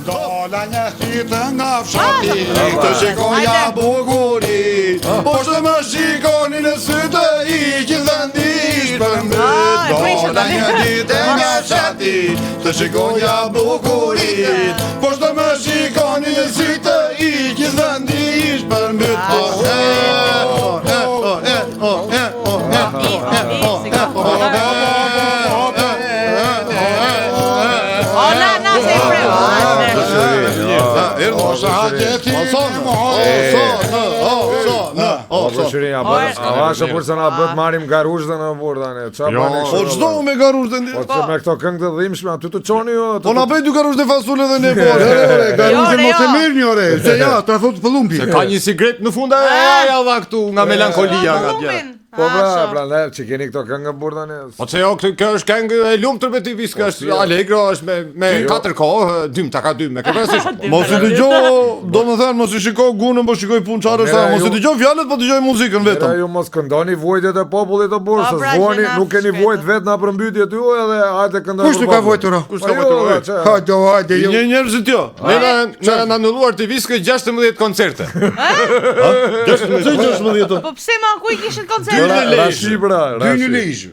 Dola një hitë nga fshati, të shikoja bukurit, po shtë më shikoni në sytë i gjithë ndish për mbyt. Dola një hitë nga fshati, të shikoja bukurit, po shtë më shikoni në sytë i gjithë ndish për mbyt. Avasha për se na bët marim garush dhe në bordane. Po çdo me garush dhe Po që me këto këngë të dhimbshme, aty të çoni jo. Po na bëj dy garush dhe fasule dhe ne po. Garush mos e mirë një ore. Se ja, ta thot pëllumbi. Ka një sigret në fund ja dha këtu nga melankolia nga dja. Po pra, ne që keni këto këngë bordane. Po që jo, kjo është këngë e lumtur me ti viska, është allegro, është me 4 kohë, dymta ka 2 me këpërësish. Mos i dëgjoj, domethënë mos i shikoj gunën, po shikoj punë çfarë është, mos i dëgjoj fjalët, po dëgjoj muzikën vetëm. Ju mos këndoni vojtjet e popullit të Bursës, voni, nuk keni vojt vetë na përmbytje ty edhe hajde këndoni. Kush nuk ka vojtura? Kush ka vojtura? Hajde, Një njerëzit jo. Ne na anulluar të viskë 16 koncerte. 16. Po pse ma ku i kishin koncert? Rashi pra, Dy në Lezhë.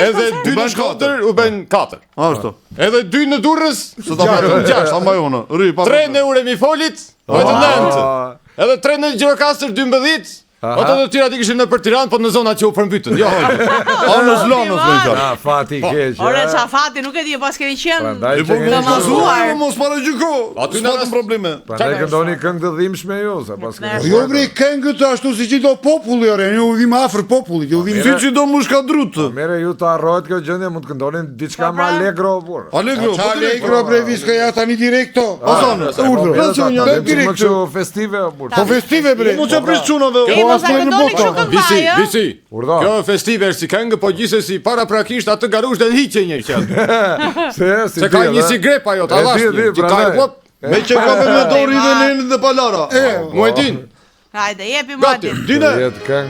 Edhe 2 në Shkodër u bën 4. Ashtu. Edhe 2 në Durrës, Sot ta bëjmë 6, ama jona. Rri pa. 3 në Uremifolit, vetëm 9. Edhe 3 në Gjirokastër 12. Ato të tjera ti kishin në për Tiranë, po në zonat që u përmbytën. Jo. Anës lanës me gjallë. Fati keq. Ore ça fati, nuk e di, pas keni qenë. Prandaj Po që Mësuar. mos para gjyko. Aty S'ka na probleme. prandaj këndoni këngë të dhimbshme ju, se pas keni. Jo bre këngët ashtu si çdo populli ore, ne u vim afër popullit, u vim si çdo mushkadrut. Mere ju të harrohet kjo gjendje, mund të këndonin diçka më allegro por. Allegro, po allegro bre viska ja tani direkto. Ozon, urdhër. Pensionja Direkt. më kështu festive apo. Po festive bre. Mos e prish çunave. Ti mos e këndoni kështu këngë vaj, ë? Bisi. Urdhë. Kjo festive është si këngë, po gjithsesi paraprakisht atë garush dhe hiqe një qenë. Se ka një sigret ajo, ta dhash. Me që ka me dorë i dhe nenë dhe palara. Muetin. Hajde, jepi Gati, Muetin. dine. Jetë këngë